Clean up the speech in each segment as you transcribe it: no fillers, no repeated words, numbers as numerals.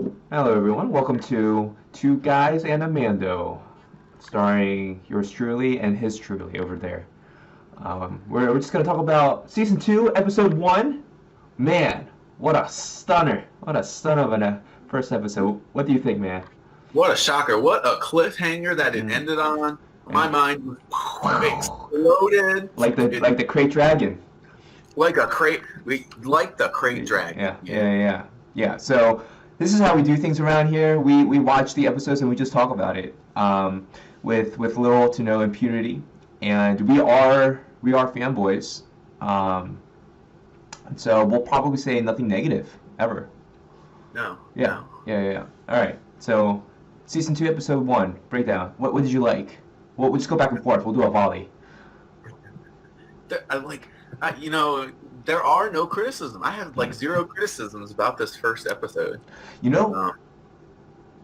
Hello, everyone. Welcome to Two Guys and a Mando, starring yours truly and his truly over there. We're just going to talk about Season 2, Episode 1. Man, what a stunner. What a stun of a first episode. What do you think, man? What a shocker. What a cliffhanger that it Mm, ended on. My yeah. mind was Wow. exploded. Like the It like the crate dragon. like the crate dragon. Yeah, Yeah. yeah, yeah. Yeah. So this is how we do things around here. We watch the episodes and we just talk about it. With little to no impunity. And we are fanboys. Um, so we'll probably say nothing negative ever. No, Yeah, no. yeah, yeah, yeah. All right. So season 2, episode 1 breakdown. What did you like? We'll just go back and forth. We'll do a volley. I like, there are no criticism. I have like zero criticisms about this first episode. You know, Um,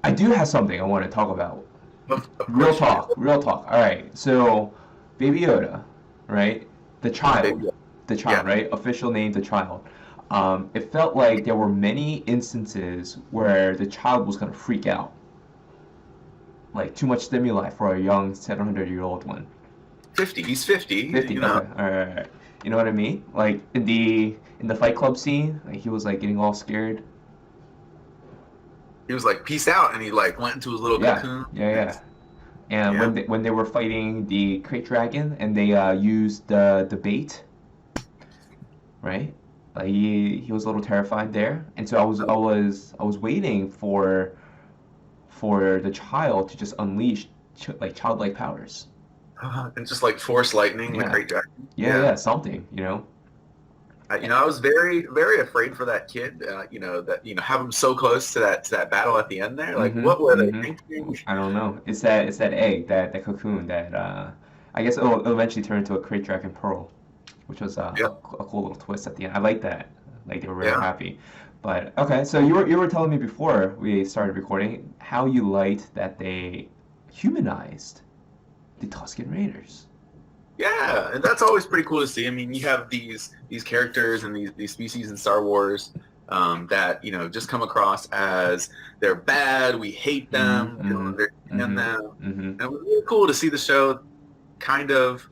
I do have something I want to talk about. of Real course you talk, do. real talk. All right. So, Baby Yoda, right? The child, Maybe, the yeah. child, right? Official name, the child. It felt like there were many instances where the child was gonna freak out, like too much stimuli for a young 700-year-old one. 50. He's 50. 50. Okay. All right, all right. You know what I mean? Like in the Fight Club scene, like he was like getting all scared. He was like, peace out. And he like went into his little Yeah, cocoon. yeah, yeah. And Yeah. when they were fighting the Krayt Dragon and they used the bait, right? Like he was a little terrified there, and so I was waiting for the child to just unleash like childlike powers. And just like force lightning, the Yeah, crate dragon. yeah, Yeah. yeah, something. I was very, very afraid for that kid. Have him so close to that battle at the end there. Like, what were they Mm-hmm. thinking? I don't know. It's that egg, that cocoon that I guess it'll eventually turn into a Krayt Dragon Pearl, which was Yeah, a cool little twist at the end. I like that. Like they were really yeah. happy. But okay, so you were telling me before we started recording how you liked that they humanized the Tusken Raiders. Yeah, and that's always pretty cool to see. I mean, you have these characters and these species in Star Wars that just come across as they're bad. We hate them. We don't Mm-hmm. understand Mm-hmm. them, Mm-hmm. and it was really cool to see the show kind of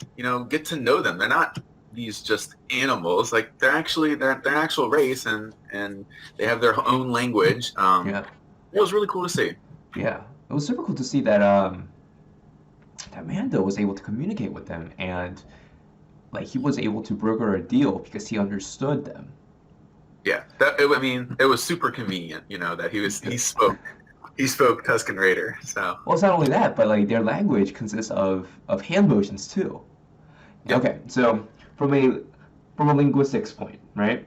get to know them. They're not these just animals. Like they're an actual race, and they have their own language. Yeah. It was really cool to see. Yeah. It was super cool to see that that Mando was able to communicate with them and like he was able to broker a deal because he understood them. Yeah, I mean, it was super convenient, that he spoke Tusken Raider. So Well, it's not only that, but like their language consists of hand motions too. yep. Okay, so from a from a linguistics point, right?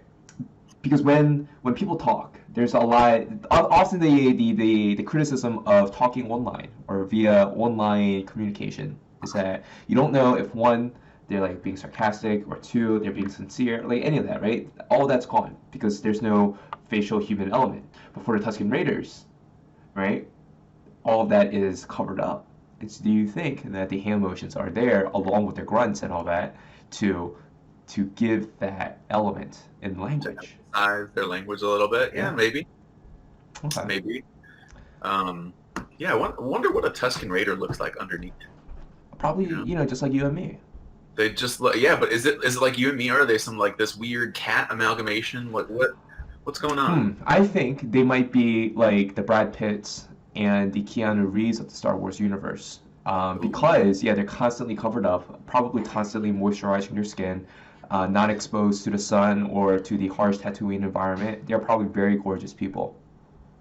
Because when people talk, there's a lot. Often the criticism of talking online or via online communication is that you don't know if one they're like being sarcastic or two they're being sincere, like any of that, right? All that's gone because there's no facial human element. But for the Tusken Raiders, right? All of that is covered up. Do you think that the hand motions are there along with the grunts and all that to give that element in To language? emphasize their language a little bit. Yeah, Yeah. maybe, Okay. maybe. Um, yeah, I wonder what a Tusken Raider looks like underneath. Probably, You know, just like you and me. they just look. Yeah, but is it like you and me, or are they some like this weird cat amalgamation? What's going on? I think they might be like the Brad Pitts and the Keanu Reeves of the Star Wars universe. Ooh. Because, yeah, they're constantly covered up, probably constantly moisturizing their skin, not exposed to the sun or to the harsh Tatooine environment. They're probably very gorgeous people.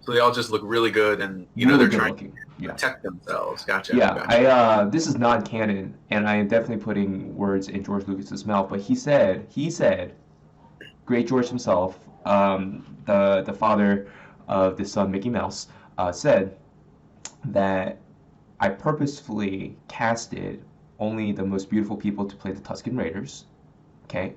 So they all just look really good, and Really they're good trying to looking. Yeah. protect themselves. Gotcha, Yeah, gotcha. this is non-canon, and I am definitely putting words in George Lucas's mouth. But he said, great George himself, the father of the son Mickey Mouse, said that I purposefully casted only the most beautiful people to play the Tusken Raiders. Okay,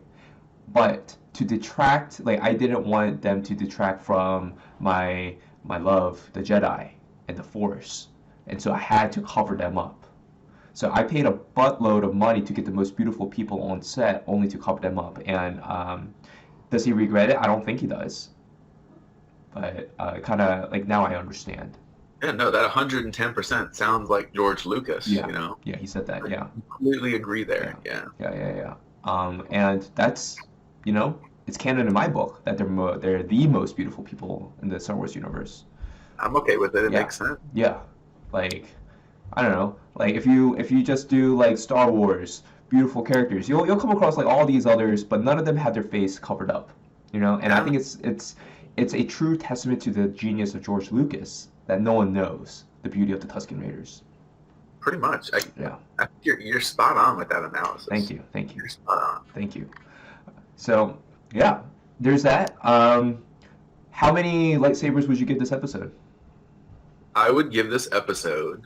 but to detract, like I didn't want them to detract from my love, the Jedi and the Force, and so I had to cover them up. So I paid a buttload of money to get the most beautiful people on set, only to cover them up. And does he regret it? I don't think he does. but kind of like now I understand. Yeah, no, that 110% sounds like George Lucas, Yeah, you know? yeah, he said that. I Yeah, completely agree yeah, there. Yeah. yeah. And that's, it's canon in my book that they're the most beautiful people in the Star Wars universe. I'm okay with it. It Yeah, makes sense. yeah. Like I don't know. Like if you just do like Star Wars beautiful characters, you'll come across like all these others, but none of them have their face covered up. And I Yeah, think it's a true testament to the genius of George Lucas that no one knows the beauty of the Tusken Raiders. pretty much. Yeah. I think you're spot on with that Thank analysis. you. Thank you. You're spot on. Thank you. So, yeah, there's that. How many lightsabers would you give this episode? I would give this episode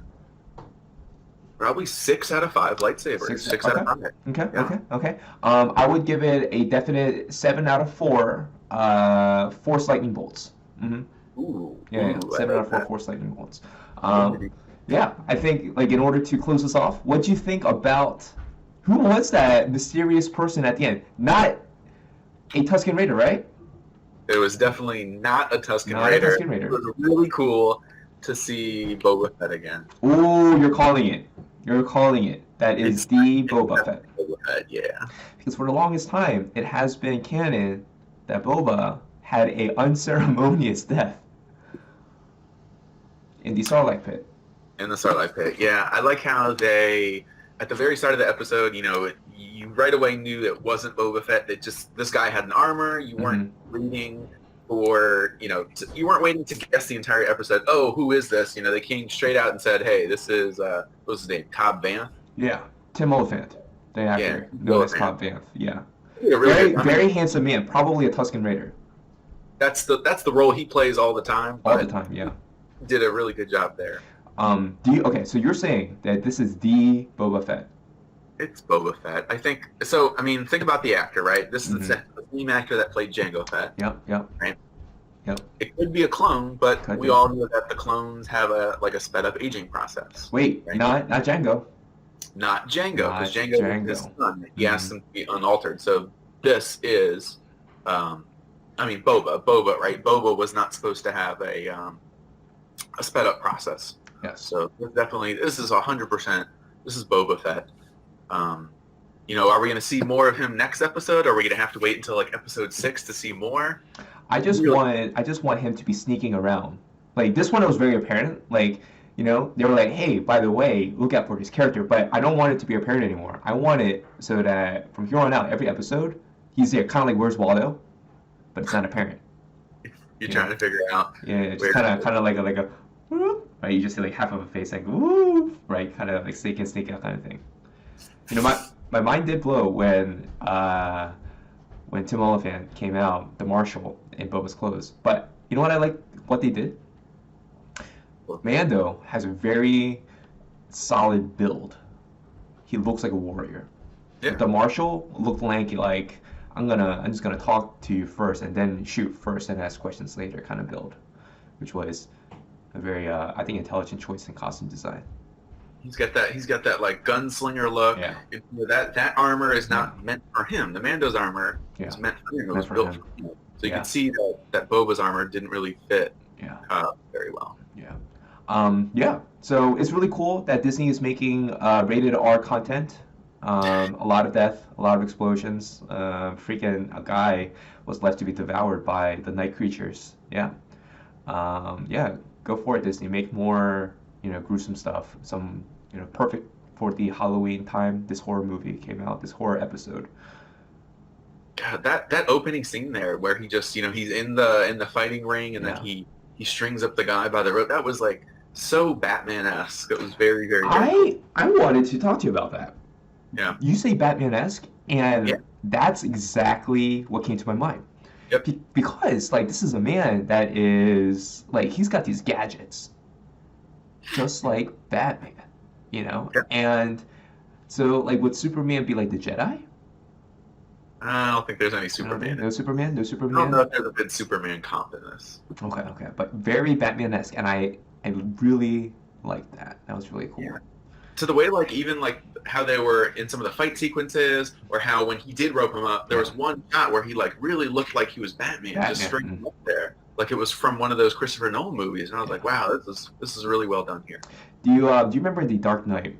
probably 6 out of 5 lightsabers. Six. Six out Okay. of five. Okay. Yeah. Okay. Okay. I would give it a definite 7 out of 4. Force lightning bolts. Mm-hmm. Ooh, Yeah. ooh, I 7 out of 4 like Force lightning bolts. that. Yeah. I think like in order to close this off, what do you think about who was that mysterious person at the end? Not a Tusken Raider, right? It was definitely not a Tusken Not a Raider. Tusken Raider. It was really cool to see Boba Fett again. Ooh, you're calling it. You're calling it. That is the Boba Fett. Boba Fett, yeah. Because for the longest time, it has been canon that Boba had a unceremonious death in the Sarlacc pit. In the Starlight Pit, yeah. I like how they, at the very start of the episode, you right away knew it wasn't Boba Fett. That just this guy had an armor. You weren't reading for, you weren't waiting to guess the entire episode. Oh, who is this? They came straight out and said, "Hey, this is what's his name? Cobb Vanth." Yeah, Tim Oliphant, the actor, known as Cobb Vanth. Yeah, Yeah, really very handsome man, probably a Tusken Raider. That's the role he plays all the time. All the time, yeah. Did a really good job there. Okay, so you're saying that this is the Boba Fett. It's Boba Fett. I think so. I mean, think about the actor, right? This is the same actor that played Jango Fett. Yep. Right. Yep. It could be a clone, but we all know that the clones have a sped up aging process. Wait, right? not Jango. Not Jango, because Jango is his son. He asked him to be unaltered. So this is, Boba, right? Boba was not supposed to have a sped up process. Yes. So definitely, this is 100%. This is Boba Fett. Are we going to see more of him next episode? Or are we going to have to wait until like episode 6 to see more? I just want him to be sneaking around. Like this one, it was very apparent. Like they were like, hey, by the way, look out for this character. But I don't want it to be apparent anymore. I want it so that from here on out, every episode, he's there, kind of like Where's Waldo, but it's not apparent. You're trying to figure out. Yeah, just kind of like a. Right, you just see like half of a face like woo, right, kind of like sneak in, sneak out kind of thing. My mind did blow when Tim Oliphant came out, the Marshal in Boba's clothes. But you know what I like? What they did. Mando has a very solid build. He looks like a warrior. Yeah. The Marshal looked lanky, like I'm just gonna talk to you first and then shoot first and ask questions later kind of build, which was a very I think intelligent choice in costume design. He's got that like gunslinger look. Yeah. That armor is not meant for him. The Mando's armor is meant for him. It was built for him. So you can see that Boba's armor didn't really fit very well. Yeah. So it's really cool that Disney is making rated R content. A lot of death, a lot of explosions. Freaking a guy was left to be devoured by the night creatures. Yeah. Go for it, Disney. Make more, gruesome stuff. Some, perfect for the Halloween time. This horror movie came out. This horror episode. God, that opening scene there, where he just, he's in the fighting ring, and then he strings up the guy by the rope. That was like so Batman-esque. It was very, very. I wanted to talk to you about that. Yeah. You say Batman-esque, and that's exactly what came to my mind. Yep. Because like this is a man that is like he's got these gadgets, just like Batman, Yep. And so like would Superman be like the Jedi? I don't think there's any Superman. No Superman. I don't know if there's a good Superman comp in this. Okay, but very Batman-esque, and I really liked that. That was really cool. Yeah. To the way, like, even like how they were in some of the fight sequences, or how when he did rope him up, there was one shot where he like really looked like he was Batman. Just straight up there. like it was from one of those Christopher Nolan movies, and I was like, wow, this is really well done here. Do you remember The Dark Knight?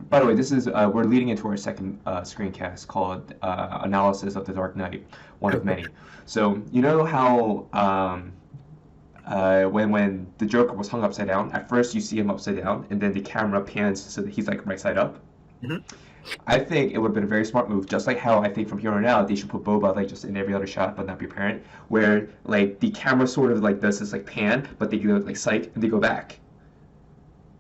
By the way, this is we're leading into our second screencast called Analysis of the Dark Knight, one of many. So you know how when the Joker was hung upside down, at first you see him upside down, and then the camera pans so that he's like right side up. Hmm. I think it would have been a very smart move, just like how I think from here on out they should put Boba like just in every other shot, but not be apparent, where like the camera sort of like does this like pan, but they go like sight and they go back.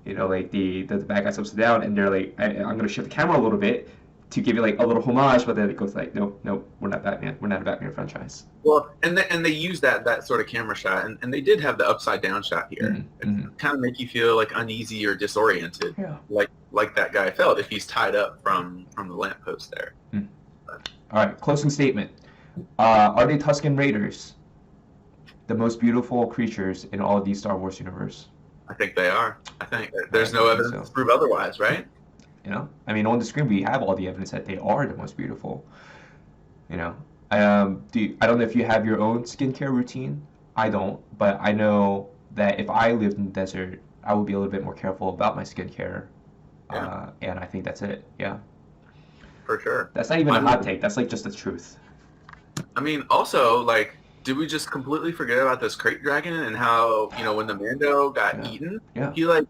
You know, like the bad guy's upside down, and they're like, I'm gonna shift the camera a little bit to give you like a little homage, but then it goes like, no, no, we're not Batman. We're not a Batman franchise. Well, and they use that sort of camera shot, and they did have the upside down shot here. Mm-hmm. It kind of make you feel like uneasy or disoriented, Yeah. like that guy felt if he's tied up from the lamppost there. Mm. All right, closing statement. Are the Tusken Raiders the most beautiful creatures in all of the Star Wars universe? I think they are. I think there's I no think evidence so. to prove otherwise, right? You know, I mean, on the screen we have all the evidence that they are the most beautiful. You know, I don't know if you have your own skincare routine. I don't, but I know that if I lived in the desert, I would be a little bit more careful about my skincare. Yeah. And I think that's it. Yeah, For sure. that's not even a hot take. That's like just the truth. I mean, also, like, did we just completely forget about this crate dragon and how, when the Mando got Yeah. eaten, Yeah.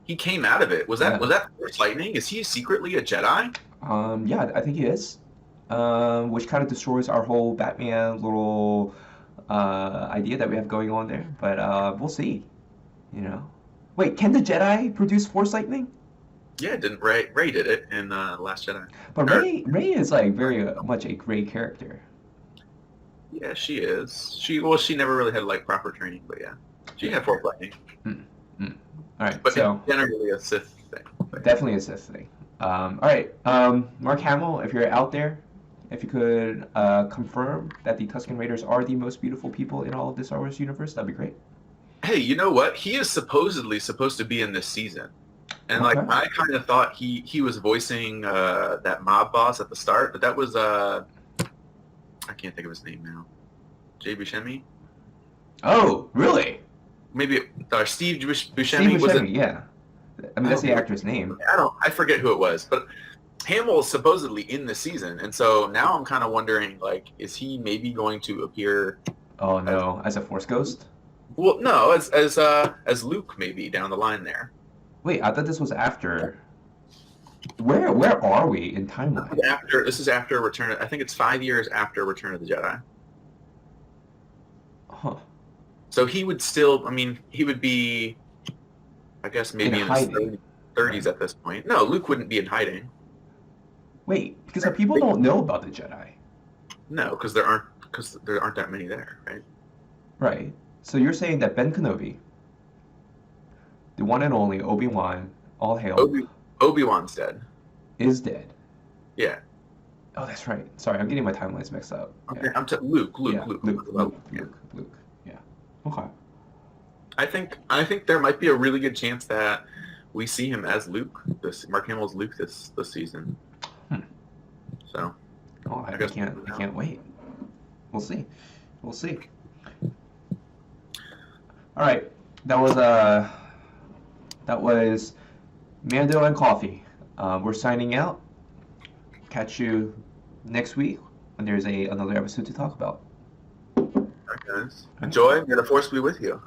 he came out of it. Was Yeah. that Force lightning? Is he secretly a Jedi? Yeah, I think he is. Which kind of destroys our whole Batman little idea that we have going on there. But we'll see. You know. Wait, can the Jedi produce Force lightning? Yeah, didn't Ray did it in Last Jedi? But Or- Rey is like very much a gray character. Yeah, she is. She never really had like proper training, but yeah, she had Force lightning. All right, But so it's generally a Sith thing. But definitely a Sith thing. All right, Mark Hamill, if you're out there, if you could confirm that the Tusken Raiders are the most beautiful people in all of the Star Wars universe, that'd be great. hey, you know what? He is supposedly supposed to be in this season. And like Okay. I kind of thought he was voicing that mob boss at the start, but that was I can't think of his name now. Jay Buscemi? Oh, really? Maybe Steve Buscemi Steve was Buscemi, it? yeah. I mean, that's the Okay. actor's name. I forget who it was, but Hamill is supposedly in the season, and so now I'm kind of wondering, like, is he maybe going to appear? Oh no, as a Force ghost? Well, no, as Luke maybe down the line there. Wait, I thought this was after. Where are we in timeline? This is after Return. I think it's 5 years after Return of the Jedi. Huh. So he would still. I mean, he would be. I guess maybe in his hiding. 30s at this point. No, Luke wouldn't be in hiding. Wait, because the people don't know about the Jedi, No, because there aren't that many there, right? right? So you're saying that Ben Kenobi, the one and only Obi-Wan, all hail, Obi-Wan's dead. is dead. Yeah. Oh, that's right. Sorry, I'm getting my timelines mixed up. Okay, Yeah. Luke. Yeah, Luke. Yeah. Okay. I think there might be a really good chance that we see him as Luke. Mark Hamill's Luke this season. Hmm. So. Oh, I can't wait. We'll see. We'll see. All right, that was Mando and Coffee. We're signing out. Catch you next week when there's another episode to talk about. All right, guys. Enjoy. May the Force be with you.